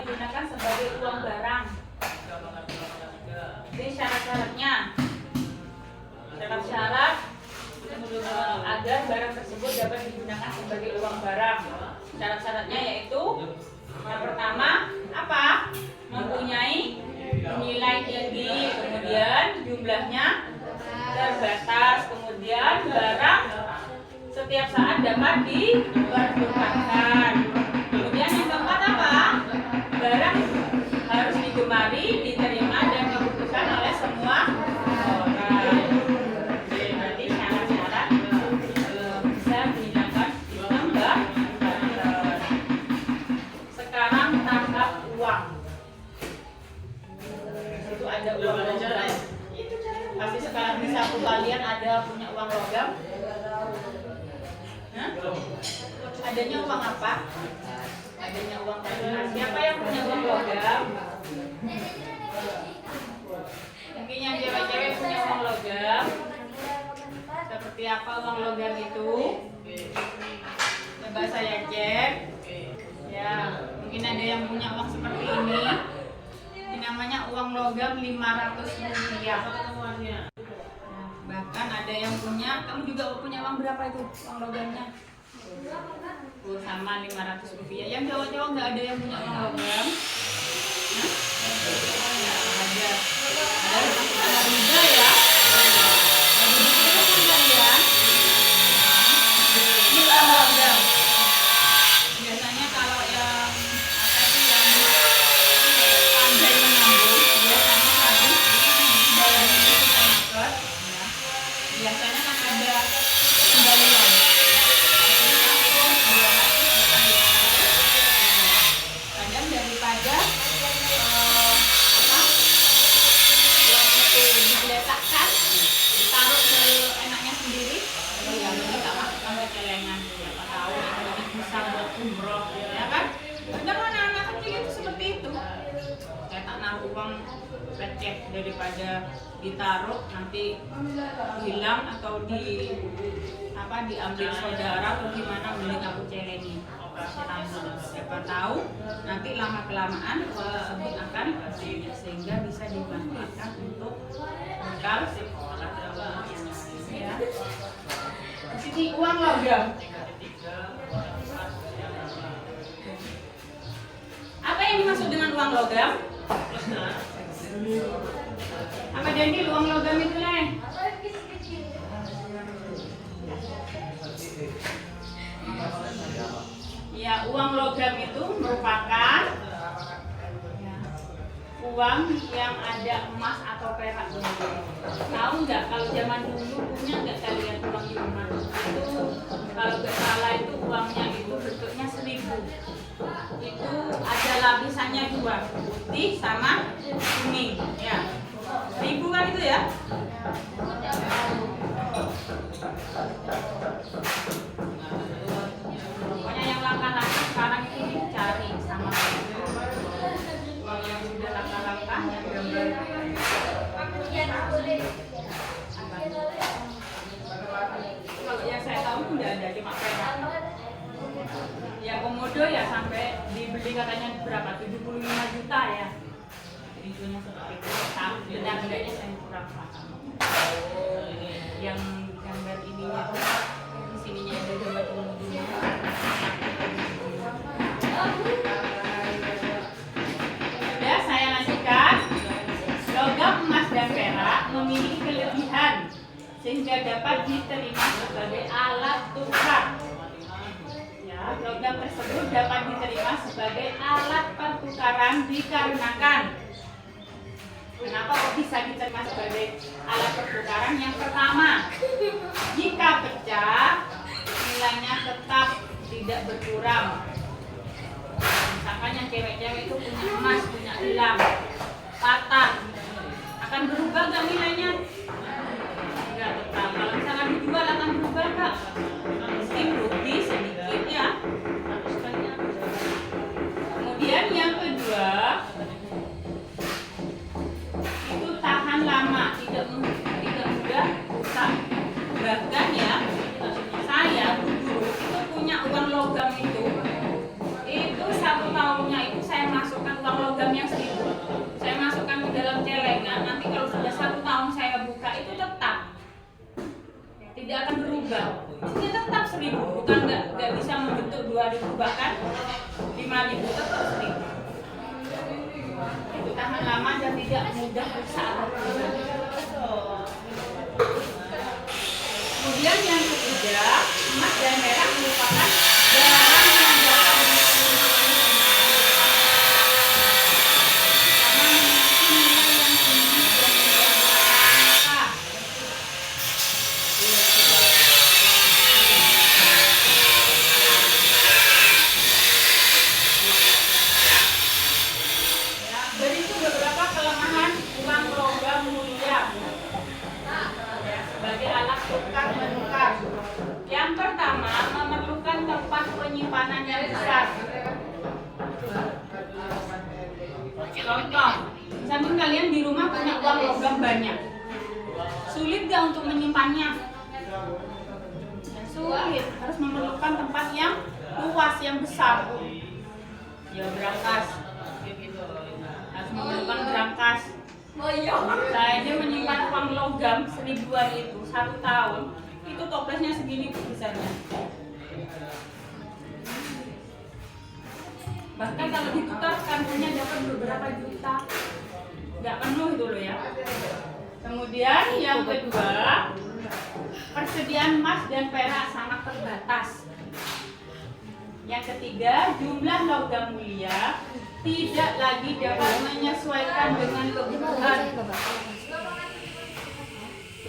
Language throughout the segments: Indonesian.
digunakan sebagai uang barang. Jadi syarat-syaratnya, syarat-syarat agar barang tersebut dapat digunakan sebagai uang barang. Syarat-syaratnya yaitu yang pertama apa? Mempunyai nilai tinggi, kemudian jumlahnya terbatas, kemudian barang setiap saat dapat dipergunakan. Kemudian yang keempat apa? Barang harus digemari, diterima dan dibutuhkan oleh semua orang. Berarti syarat-syarat bisa didapat ditambah. Sekarang tahap uang. Itu ada uang logam. Pasti sekarang di saku kalian ada punya uang logam. Adanya uang apa? Adanya uang tabungan. Siapa yang punya uang logam? Mungkin yang cewek-cewek punya uang logam. Seperti apa uang logam itu? Coba saya cek. Ya, mungkin ada yang punya uang seperti ini. Ini namanya uang logam 500 rupiah. Bahkan ada yang punya, kamu juga punya uang berapa itu uang logamnya? Sama 500 rupiah. Yang cowok-cowok nggak ada yang punya uang logam? Ada. Ada juga ya. Ini uang logam. Biasanya kalau yang apa itu yang pandai menabung, biasanya habis bayarnya itu ikut. Biasanya kan ada kembalian. Kadang daripada uang itu diletakkan, ditaruh seenaknya sendiri, ya ini tak masukkan ke celengan. Siapa tahu ini bisa buat umroh, ya kan? Kadang anak-anak kecil itu seperti itu. Saya tak naruh uang receh daripada ditaruh nanti hilang atau diambil saudara atau gimana, mending aku celengi. Siapa tahu nanti lama kelamaan uang tersebut akan sehingga bisa dimanfaatkan untuk bekal sekolah ya. Di sini uang logam. Apa yang dimaksud dengan uang logam? Apa jadi uang logam itu nih? Ya, uang logam itu merupakan uang yang ada emas atau perak. Tahu nggak kalau zaman dulu punya nggak kalian uang di rumah? Itu kalau nggak salah itu uangnya itu bentuknya 1000. Itu ada lapisannya 2, putih sama kuning. Ya, 1000 kan itu ya? Pokoknya yang langka-langka sekarang itu dicari sama uang yang sudah langka-langka yang gambar. Kalau yang saya tahu udah ada cuma perak. Yang komodo ya sampai dibeli katanya berapa? 75 juta ya. Itunya seperti itu. Benda-bendanya saya kurang paham. Yang gambar ininya tuh di sininya ada gambar komodonya. Sudah saya lanjutkan. Logam emas dan perak memiliki kelebihan sehingga dapat diterima sebagai alat tukar. Ya, logam tersebut dapat diterima sebagai alat pertukaran dikarenakan. Kenapa kok bisa diterima sebagai alat pertukaran? Yang pertama, jika pecah, nilainya tetap tidak berkurang. Misalkan yang cewek-cewek itu punya emas, punya gelang, patah, akan berubah nggak nilainya? Enggak tetap. Kalau misalkan dijual akan berubah nggak? Meski rugi sedikit ya. Kemudian yang kedua, itu tahan lama, tidak mudah rusak. Bahkan ya, saya dulu itu punya uang logam itu 1 tahunnya itu saya masukkan berubah kan? 5.000 tetap 1.000. Itu tahan lama dan tidak mudah rusak. Kemudian yang ketiga, emas dan perak merupakan barang yang dapat digunakan karena memiliki nilai yang tinggi dan mudah langka. Berikut beberapa kelemahan uang logam mulia sebagai alat tukar menukar. Yang pertama, memerlukan tempat penyimpanan yang besar. Contoh, misalnya kalian di rumah punya uang logam banyak, sulit gak untuk menyimpannya? Sulit, harus memerlukan tempat yang luas, yang besar. Ya berangkas, harus memerlukan berangkas. Saya aja menyimpan uang logam 1.000-an itu 1 tahun, itu toplesnya segini besarnya. Bahkan kalau ditukar kantongnya dapat beberapa juta, nggak penuh itu loh ya. Kemudian yang kedua, persediaan emas dan perak sangat terbatas. Yang ketiga, jumlah logam mulia tidak lagi dapat menyesuaikan dengan kebutuhan.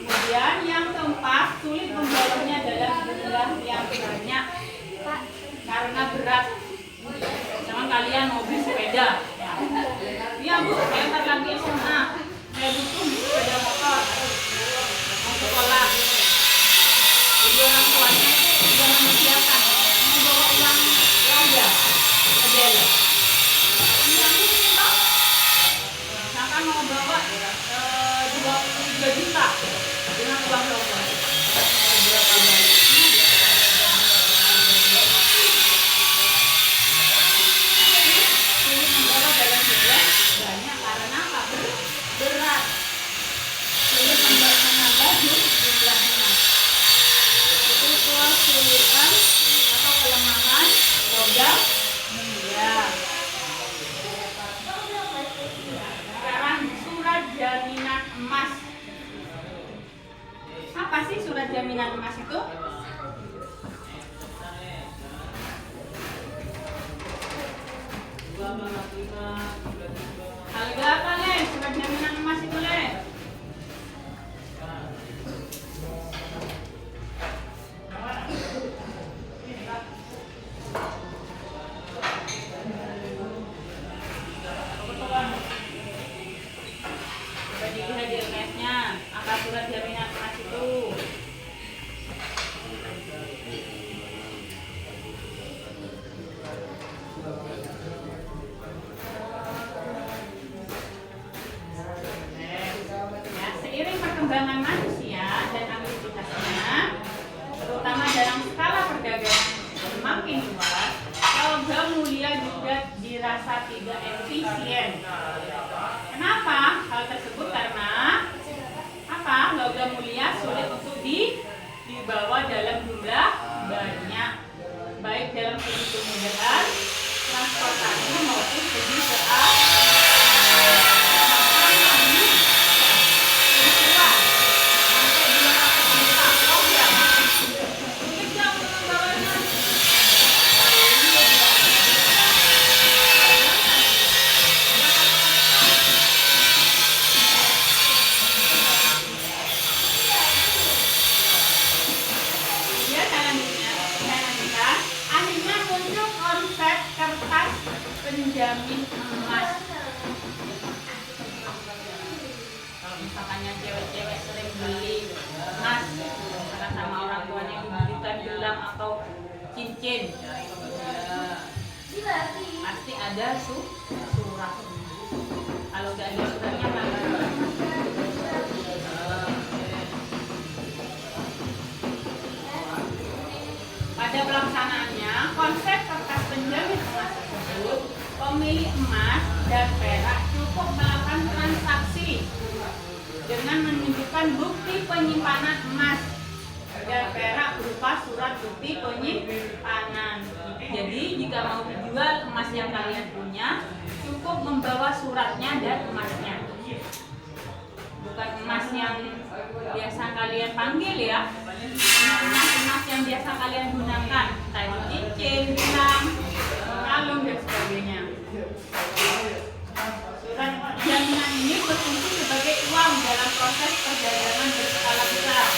Kemudian yang keempat, sulit membawanya dalam jumlah yang banyak karena berat. Sama kalian mobil sepeda, iya bu, saya ntar lagi SMA, saya butuh sepeda motor mau sekolah. Jadi orang tuanya itu sudah menyediakan mau bawa uang belanja, sepeda. Misalkan mau bawa 23 juta dengan uang logam. Berapa banyak? Sulit membawa dalam jumlah banyak karena apa? Berat. Sulit menambah jumlahnya. Itu kesulitan atau kelemahan logam mulia. Sekarang surat jaminan emas. Apa sih surat jaminan emas itu? Harga apa Le? Surat jaminan emas itu Le? Coba dilihat di LKS-nya. Apa surat jaminan emas itu? Ya, seiring perkembangan manusia dan aktivitasnya, terutama dalam skala perdagangan semakin luas, logam mulia juga dirasa tidak efisien. Kenapa? Hal tersebut karena apa? Logam mulia sulit untuk dibawa dalam jumlah banyak, baik dalam segi kemudahan transportasi maupun segi penjamin emas. Kalau misalkannya cewek-cewek sering beli emas karena sama orang tuanya dibelikan gelang atau cincin, pasti ada surat. Kalau nggak ada suratnya pada pelaksanaannya konsep kertas penjamin emas tersebut, pemilik emas dan perak cukup melakukan transaksi dengan menunjukkan bukti penyimpanan emas dan perak berupa surat bukti penyimpanan. Jadi jika mau dijual emas yang kalian punya, cukup membawa suratnya dan emasnya. Bukan emas yang biasa kalian panggil ya, emas yang biasa kalian gunakan, kayak cincin, gelang, kalung dan sebagainya. Surat jaminan ini berfungsi sebagai uang dalam proses perdagangan berskala besar.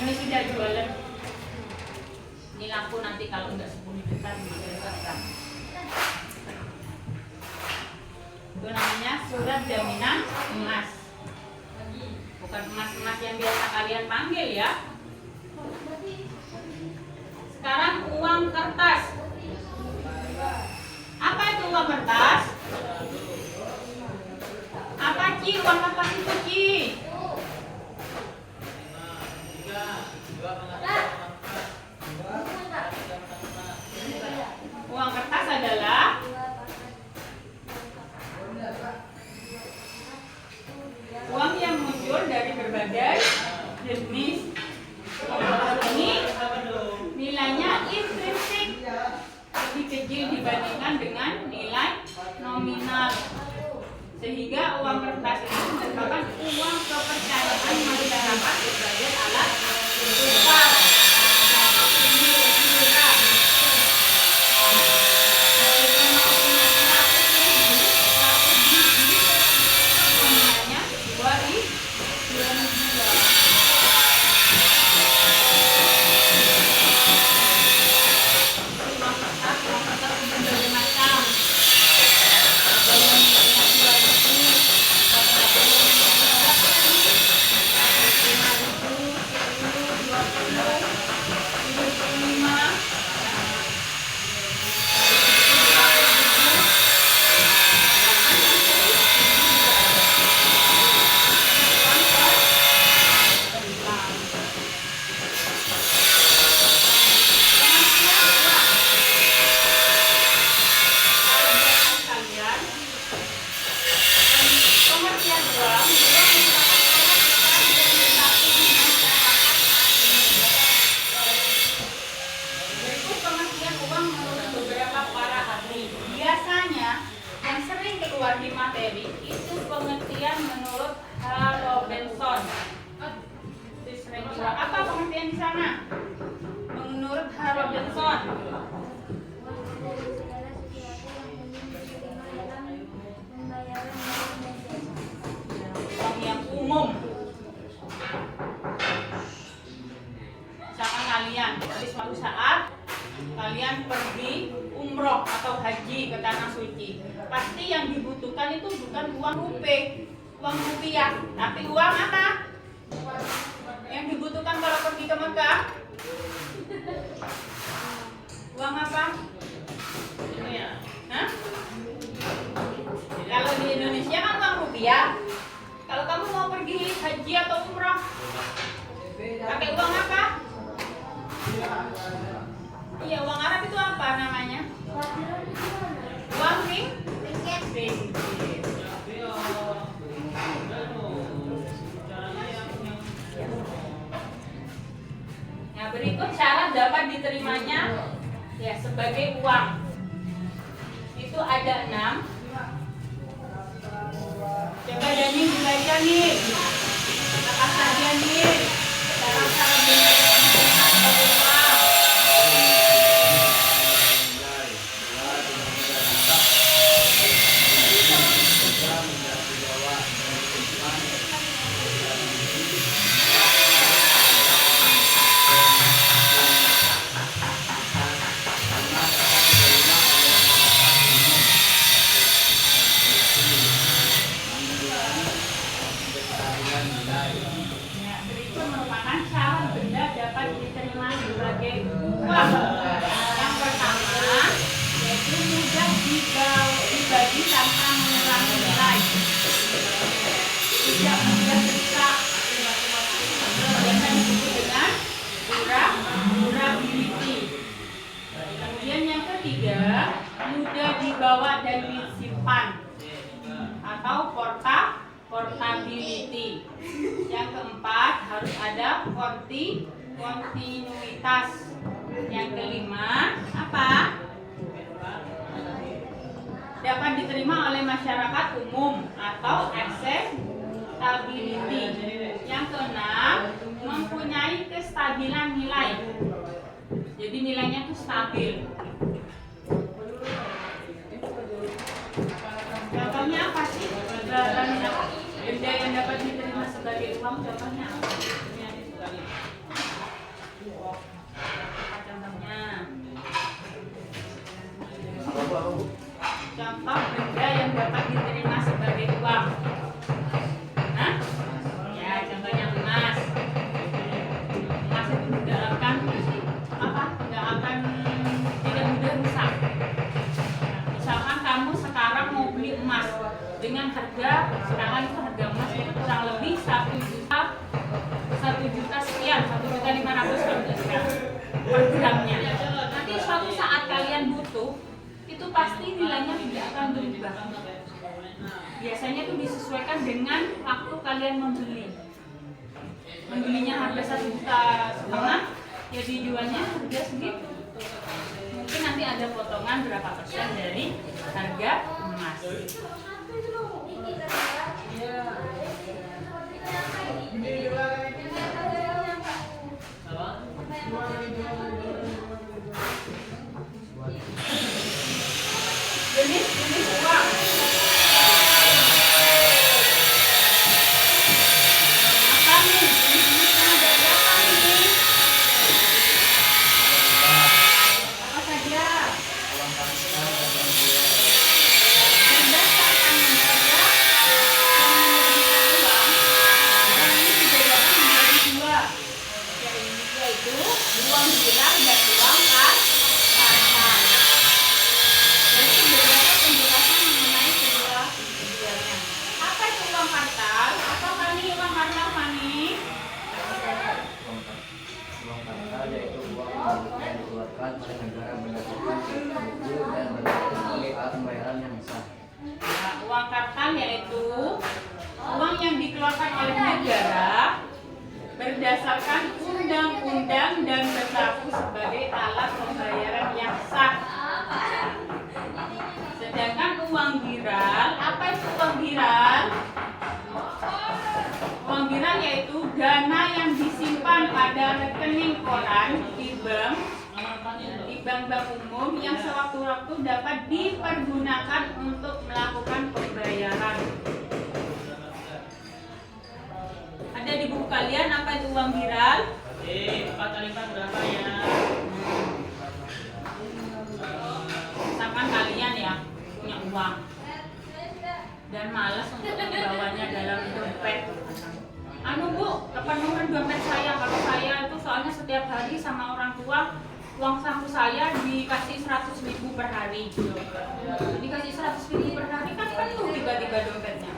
Ini sudah jualan. Ini laku nanti kalau enggak 10 juta, 5 juta. Itu namanya surat jaminan emas. Bukan emas-emas yang biasa kalian panggil ya. Sekarang uang kertas. Apa itu uang kertas? Apa Ci uang kertas itu Ci? Uang kertas adalah uang yang muncul dari berbagai jenis. Ini nilainya intrinsik, lebih kecil dibandingkan dengan nilai nominal, sehingga uang kertas itu merupakan uang kepercayaan masyarakat sebagai alat tukar. Biasanya yang sering keluar di materi itu pengertian menurut Robinson. Apa pengertian di sana? Menurut Robinson. Uang yang umum. Misalkan kalian di suatu saat kalian pergi umroh atau haji ke tanah suci, pasti yang dibutuhkan itu bukan uang rupiah, tapi uang apa? Yang dibutuhkan kalau pergi ke Mekah? Uang apa? Hah? Kalau di Indonesia kan uang rupiah. Kalau kamu mau pergi haji atau umroh, pakai uang apa? Iya, uang Arab itu apa namanya? Uang ringgit. Nah, berikut syarat dapat diterimanya ya sebagai uang. Itu ada 6. Coba Dani dibaca nih. Apa saja nih? Syarat-syarat diterimanya sebagai uang. atau portability. Yang keempat harus ada kontinuitas. Yang kelima apa? Dapat diterima oleh masyarakat umum atau accessibility. Yang keenam mempunyai kestabilan nilai. Jadi nilainya itu stabil. Contohnya apa sih? Benda yang dapat diterima sebagai uang, contohnya apa? Contohnya contoh benda yang dapat diterima sebagai uang. Hah? Ya, contohnya emas. Emas itu tidak akan tidak mudah rusak. Misalkan kamu sekarang mau beli emas dengan harga, sekarang itu harga emas itu kurang lebih 1 juta sekian, 1.500.000 per gramnya. Nanti suatu saat kalian butuh, itu pasti nilainya tidak akan berubah. Biasanya itu disesuaikan dengan waktu kalian membeli. Membelinya harga 1,5 juta, ya dijualnya harga segitu. Mungkin nanti ada potongan berapa persen dari harga emas. Jenis uang. Apa nih? Jenis-jenisnya ada berapa nih? Apa saja? Berdasarkan lembaga yang menerbitkan uang, uang ini dibedakan menjadi dua, yaitu uang viral dan uang kartal. Berikut beberapa penjelasan mengenai keduanya. Apa itu uang kartal? Apa Fani uang kartal, Fani? Uang kartal yaitu uang yang dikeluarkan oleh negara berdasarkan buku dan sebagai alat pembayaran yang sah. Nah, uang kartal yaitu uang yang dikeluarkan oleh negara berdasarkan undang-undang dan berlaku sebagai alat pembayaran yang sah. Sedangkan uang viral, apa itu uang viral? Uang viral yaitu dana yang disimpan pada rekening koran di bank umum yang sewaktu-waktu dapat dipergunakan untuk melakukan pembayaran. Ada di buku kalian apa itu uang viral? 4 kali 4 berapa ya? Misalkan kalian ya punya uang dan malas untuk membawanya dalam dompet. Bu, nomor dompet saya. Kalau saya itu soalnya setiap hari sama orang tua uang saku saya dikasih 100.000 per hari. Dikasih 100.000 per hari kan penuh tiba-tiba dompetnya.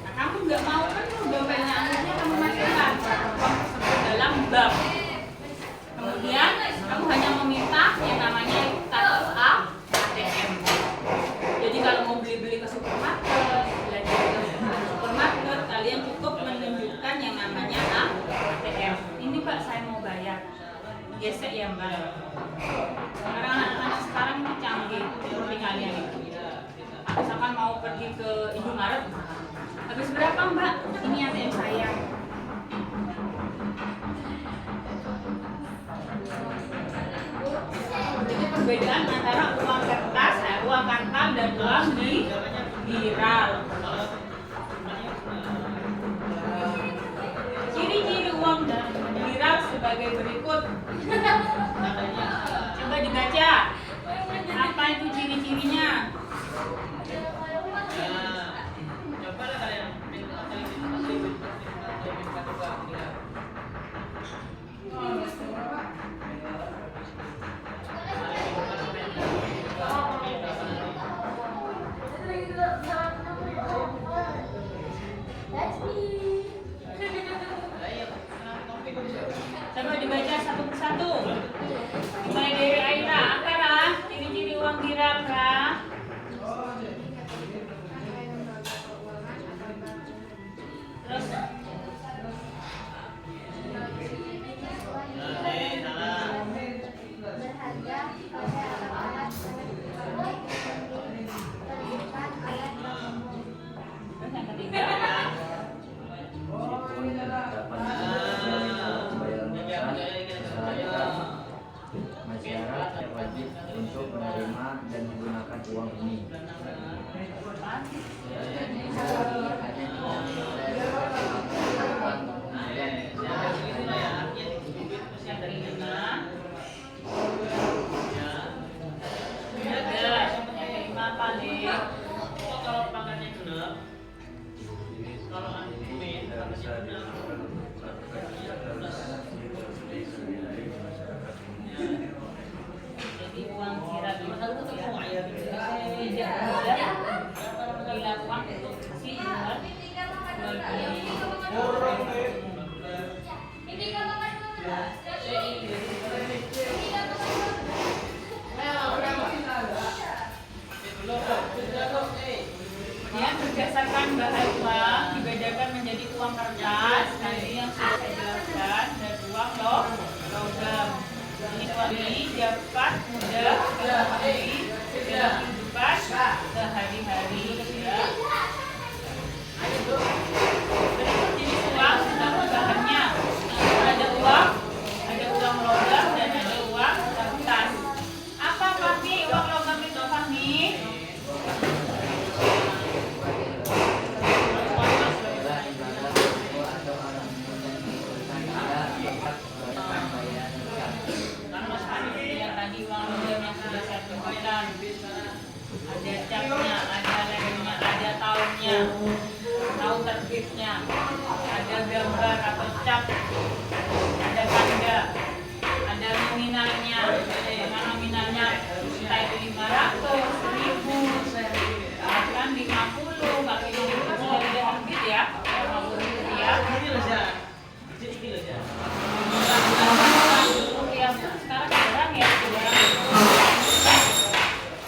Nah, kamu nggak mau penuh dompetnya, akhirnya kamu masukkan uang tersebut dalam bank. Kemudian kamu hanya meminta yang namanya kartu ATM. Jadi kalau mau beli-beli ke supermarket, belanja ke supermarket, kalian cukup menunjukkan yang namanya ATM. Ini Pak, saya mau bayar. Gesek ya Mbak. Karena anak-anak sekarang ini canggih seperti kalian itu. Misalkan mau pergi ke Indomaret, habis berapa Mbak? Ini ATM saya. Jadi perbedaan antara uang kertas, uang kartal dan uang viral. Ciri-ciri uang viral sebagai berikut. Coba dibaca. Apa itu ciri-cirinya? Cobalah kalian. Coba dibaca satu persatu. Mulai dari Aira. Apa Ra? Ciri-ciri uang viral Ra? uang ini. Jadi uang kirap itu tidak bila uang itu si jual kemudian berdasarkan bahan uang dibedakan menjadi uang kertas tadi yang sudah saya jelaskan dan uang logam. Ini dapat mudah diketahui dalam kehidupan sehari-hari ya. Berikut jenis uang tentang bahannya. Ada uang logam dan ada uang kertas. Apa Fahmi uang logam itu Fahmi? Tadi uang logam yang sudah saya tunjukkan, ada capnya, ada lemnya, ada tahunnya, tahun terbitnya, ada gambar atau cap, ada tanda, ada nominalnya, dengan nominalnya entah itu 500, 1000, bahkan 50, bahkan 50 sudah tidak terbit ya, 50 rupiah. Sekarang jarang ya,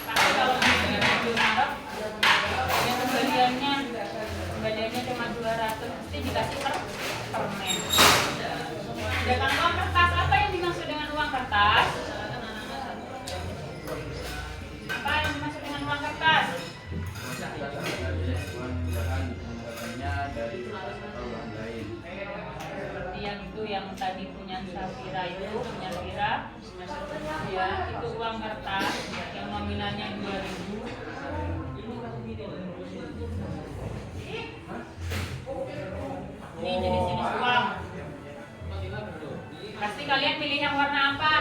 tapi kalau di Arab ya kembaliannya cuma 200, mesti dikasih permen. Sedangkan uang kertas, apa yang dimaksud dengan uang kertas? Apa yang dimaksud dengan uang kertas? Seperti yang itu yang tadi punya Safira itu, punya Fira ya, itu uang kertas yang nominalnya 2000. Ini jenis-jenis uang. Pasti kalian pilih yang warna apa?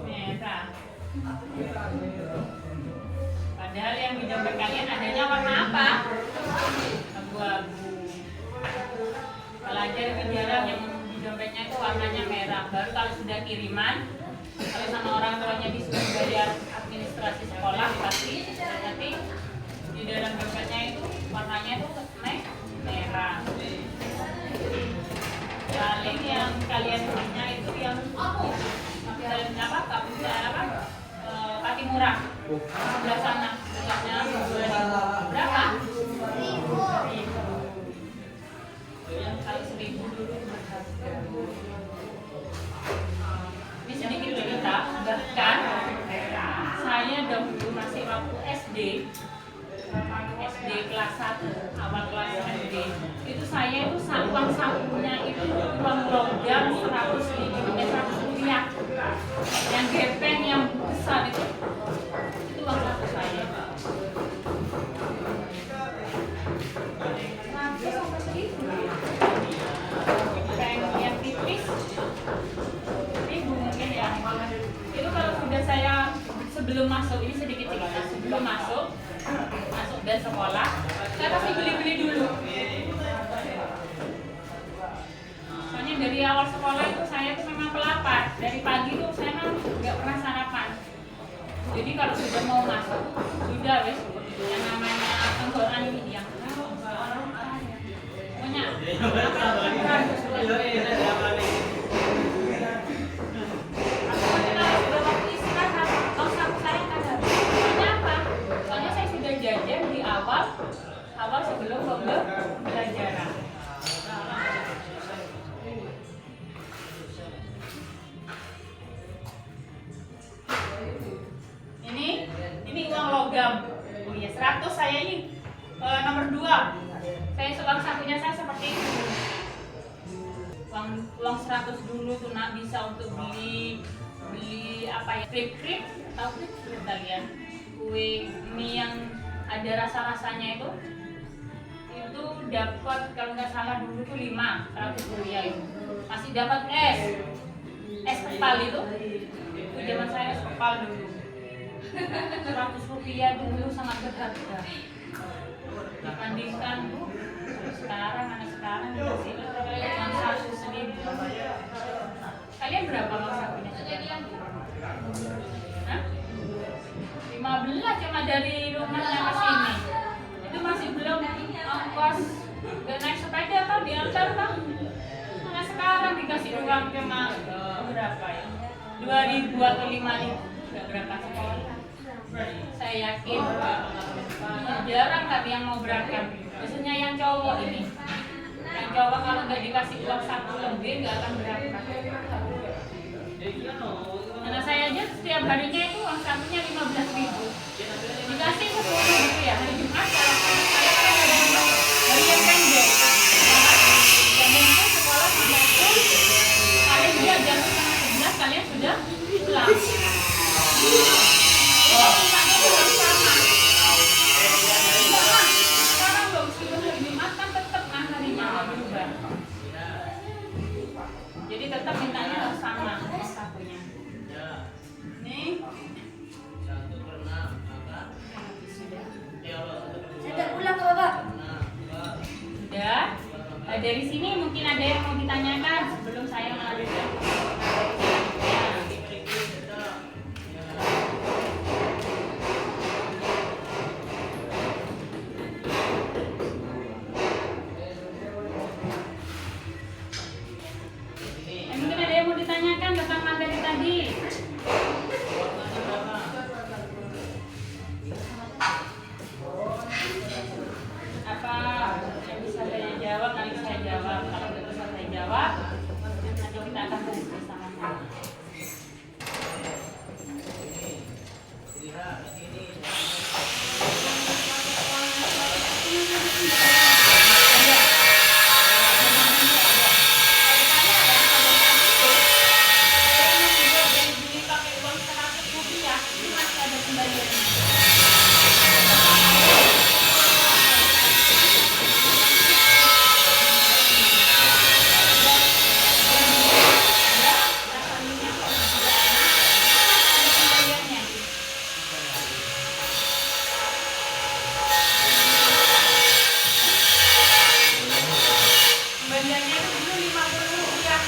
Merah. Padahal yang di dompet kalian adanya warna apa? Abu-abu. Pelajar lebih jarang yang di dompetnya itu warnanya merah. Baru kalau sudah kiriman, kalau sama orang tuanya disuruh bayar administrasi sekolah, pasti nanti di dalam dompetnya itu warnanya itu merah. Paling yang kalian punya itu yang kaki murah sebelah sana, sebelahnya 2000 berapa? 1000. Kali 1000 dulu. Ini sedikit cerita, bahkan saya dahulu masih waktu SD kelas 1, awal kelas SD, itu saya itu uang sakunya itu uang logam 100 rupiah, yang gepeng yang besar itu uang saku saya. Yang tipis 1000 mungkin ya. Itu kalau sudah saya sebelum masuk, ini sedikit cerita, sebelum masuk dan sekolah, saya pasti beli-beli dulu. Soalnya dari awal sekolah itu saya tuh memang pelapar. Dari pagi tuh saya memang nggak pernah sarapan. Jadi kalau sudah mau masuk, sudah wes yang namanya tenggorokan ini yang punya jajan di awal sebelum pembelajaran. Ini uang logam. Oh iya, 100 saya ini nomor 2. Saya uang sakunya saya seperti itu. Uang 100 dulu tuh bisa untuk beli apa ya? Krip-krip, tahu krip kalian? kue mie yang ada rasa-rasanya itu dapat kalau nggak salah dulu tuh 100 rupiah itu. Masih dapat es kepal itu zaman saya es kepal dulu 100 rupiah dulu sangat berharga dibandingkan sekarang anak sekarang dikasih cuma 100.000. Kalian berapa mau sakunya sekarang? 15 cuma dari rumahnya ke sini. Itu masih belum ongkos dan naik sepeda atau diantar kan? Nah sekarang dikasih uang cuma berapa ya? 2.000 atau 5.000, nggak berangkat sekolah. Saya yakin jarang tapi yang mau berangkat. Biasanya yang cowok ini, yang cowok kalau nggak dikasih uang satu lebih nggak akan berangkat. Karena saya aja setiap harinya itu uang sakunya 15.000. Dikasih 10 gitu ya hari Jumat kalau saya kan ada hari yang pendek. Jam itu sekolah sudah full. Kalian juga jam 10:30 kalian sudah pulang. Misalnya uang sama. Sekarang loh meskipun hari Jumat kan tetap kan harinya nggak berubah. Jadi tetap mintanya harus sama sakunya. Nih. Sudah pulang ke Bapak? Sudah. Dari sini mungkin ada yang mau ditanyakan sebelum saya melanjutkan. Mungkin ada yang mau ditanyakan tentang materi tadi. Apa yang bisa saya jawab nanti saya jawab. Kalau tidak bisa saya jawab nanti kita akan diskusi bersama-sama. Kembaliannya itu dulu 50 rupiah.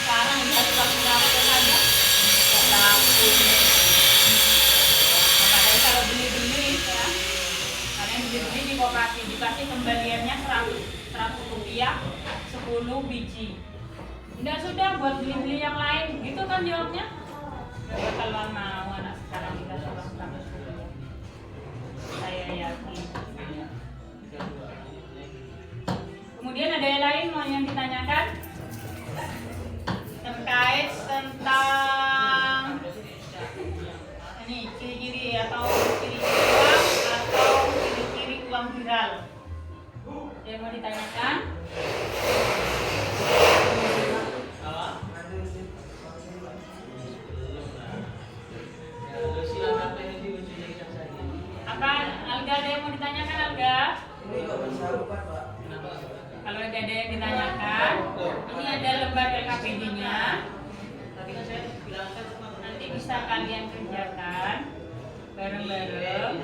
Sekarang ini harus laku-laku lagi. Laku. Makanya kalau beli-beli ya, kalian beli-beli di koperasi dikasih kembaliannya 100 rupiah 10 biji. Tidak sudah buat beli-beli yang lain, gitu kan jawabnya? Gak bakalan mau anak sekarang dikasih uang 100 rupiah. Saya yakin. Kemudian ada yang lain mau yang ditanyakan terkait tentang ini ciri-ciri atau ciri-ciri uang atau ciri-ciri uang viral. Yang mau ditanyakan? Apa Alga ada yang mau ditanyakan Alga? Kalau ada yang ditanyakan, ini ada lembar LKPD-nya. Nanti bisa kalian kerjakan bareng-bareng.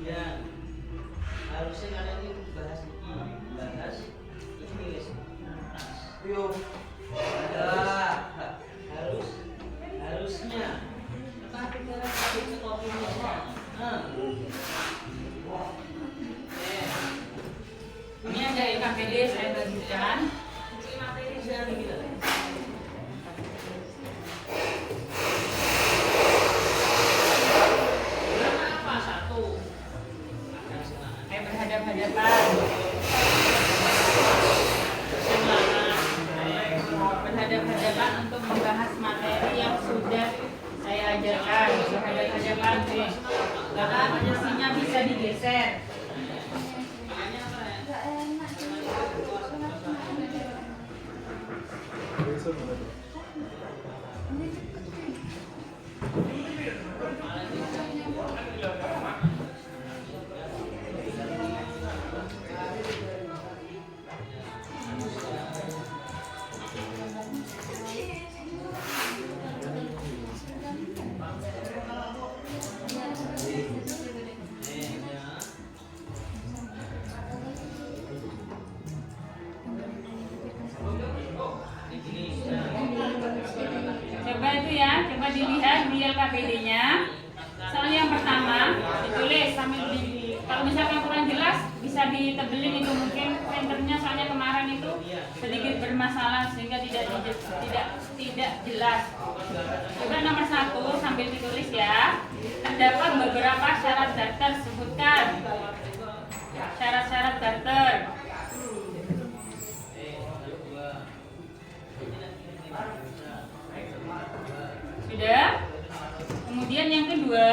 Ya. Harusnya kalian ini bahas ini les. Yuk. Harusnya saya bagikan. Apa satu? Ayo berhadap-hadapan. Berhadap-hadapan untuk membahas materi yang sudah saya ajarkan. Berhadap-hadapan, bahkan posisinya bisa digeser. Gak enak sih. Ini cepet nih. Coba itu ya, coba dilihat di LKPD-nya. Soal yang pertama ditulis sambil kalau misalkan kurang jelas bisa ditebelin itu, mungkin printernya soalnya kemarin itu sedikit bermasalah sehingga tidak jelas. Coba nomor 1 sambil ditulis ya. Terdapat beberapa syarat daftar, sebutkan syarat-syarat daftar. Sudah? Kemudian yang kedua,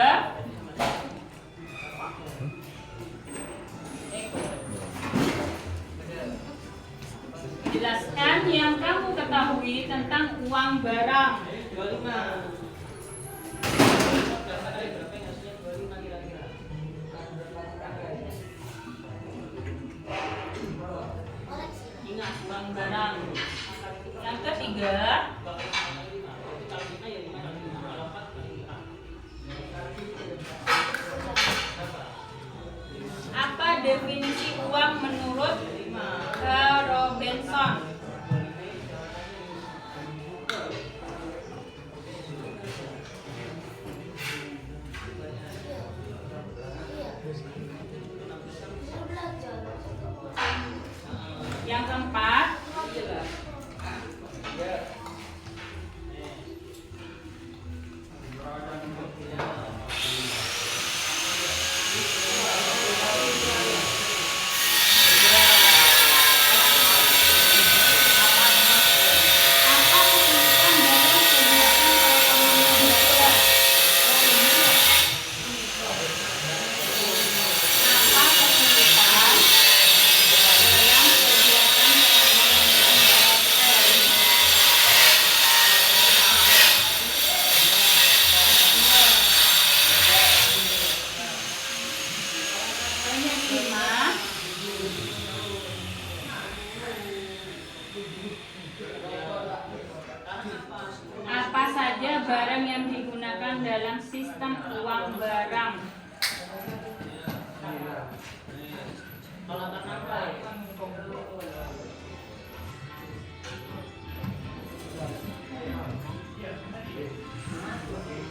jelaskan yang kamu ketahui tentang uang barang. Ingat uang barang. Yang ketiga, apa definisi uang menurut Robinson? Yang keempat, apa kesulitan dalam kegiatan perekonomian daerah? Apa kesulitan dalam kegiatan perekonomian yang kelima, apa saja barang yang digunakan dalam sistem uang barang?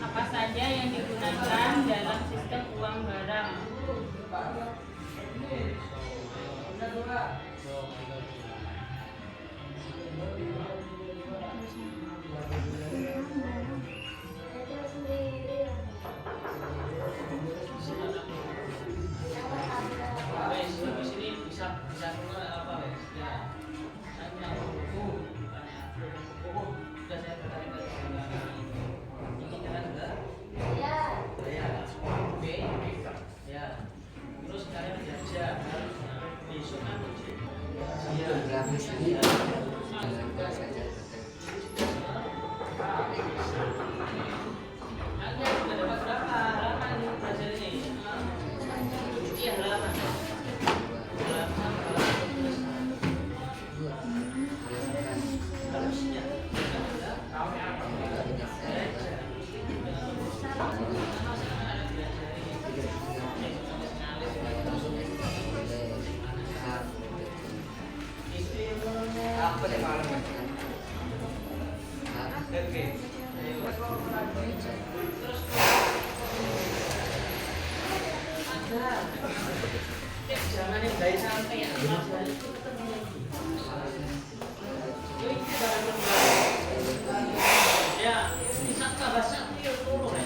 Apa saja yang digunakan dalam sistem uang barang? Itu sendiri. Grafis ini apa deh malam? Terus Jangan yang dari sampai ya. Ya, bisa bahasa dia turun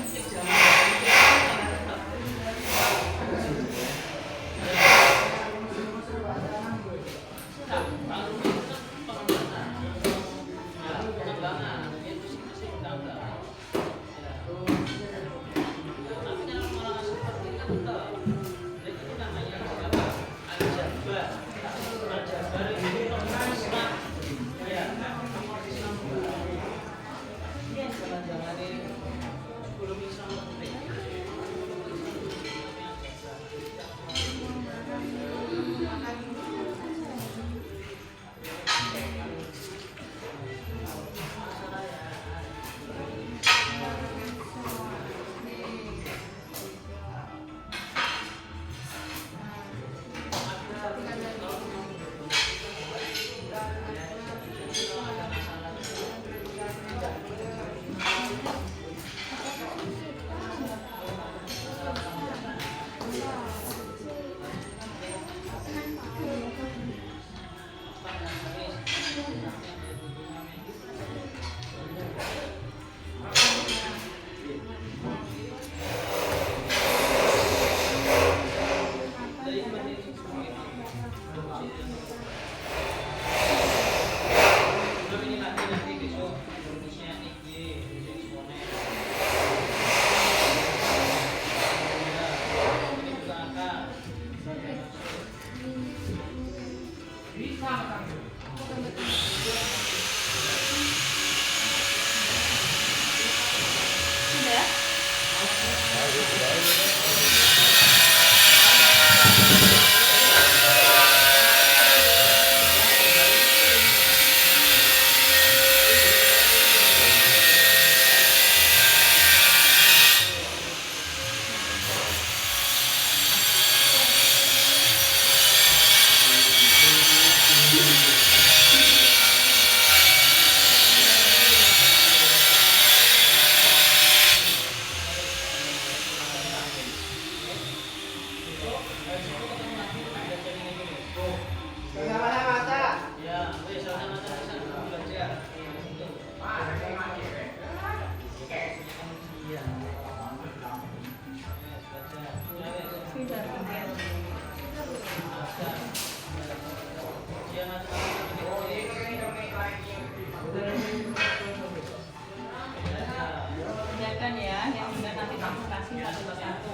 Bedakan ya, yang sudah nanti kamu kasih satu persatu.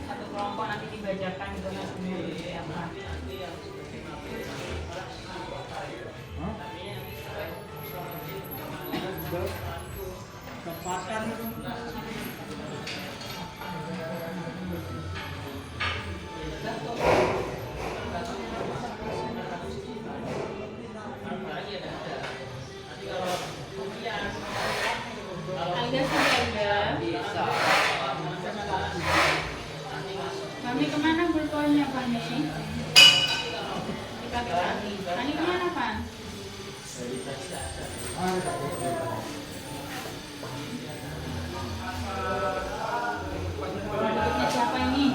Satu kelompok nanti dibacakan zona sendiri siapa. Kepatan itu. Alga sudah ada. Kami kemana pulponya Fani? Dipakai lagi. Fani kemana Pan? Siapa ini?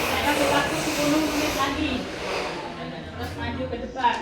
Saya kasih waktu 10 menit lagi. Terus maju ke depan.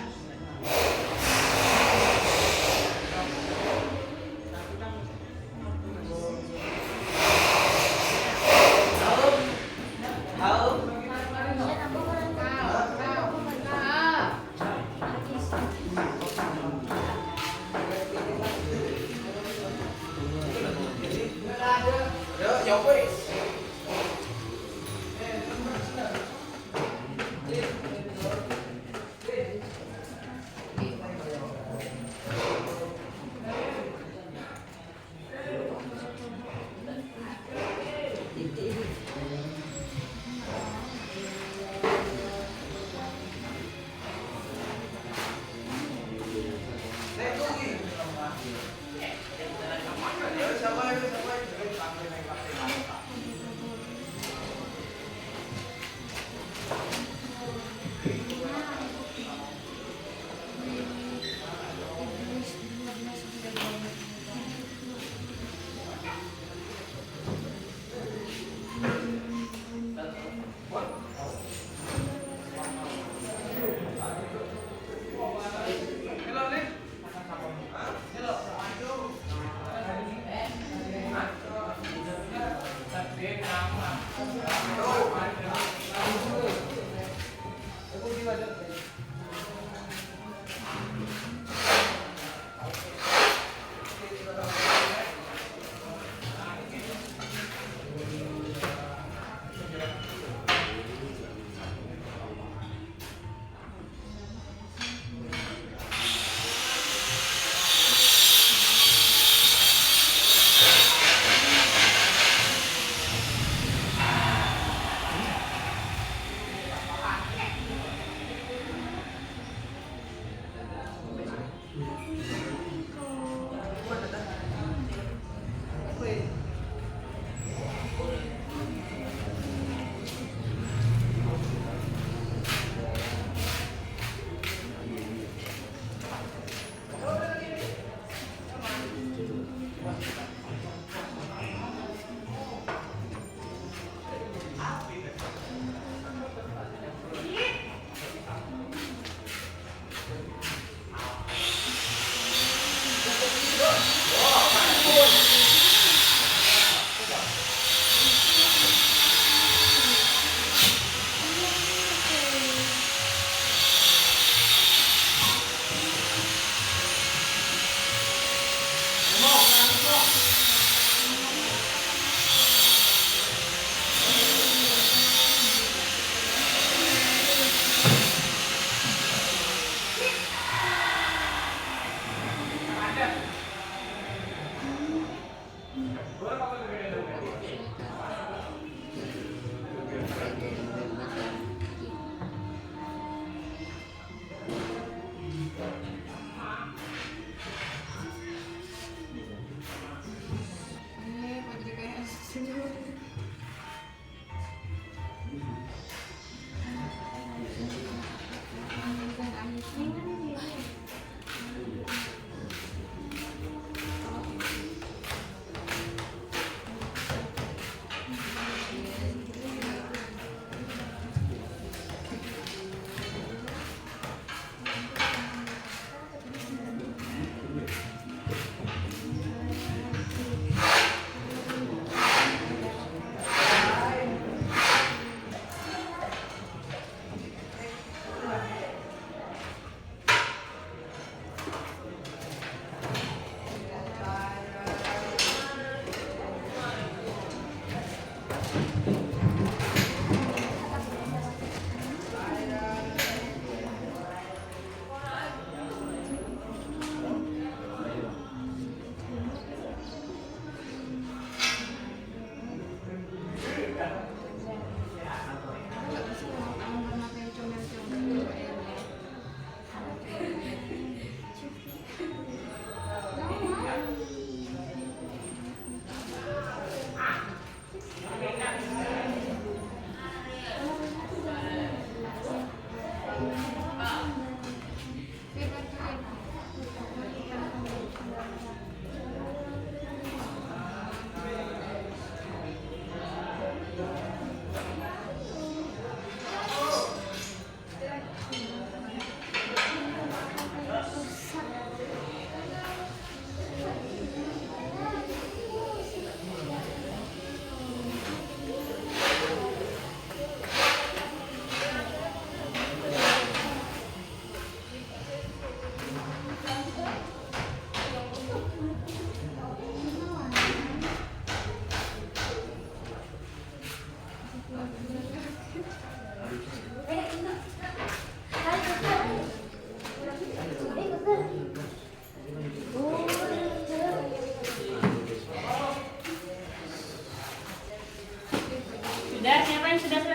Sudah, siapa yang sudah selesai?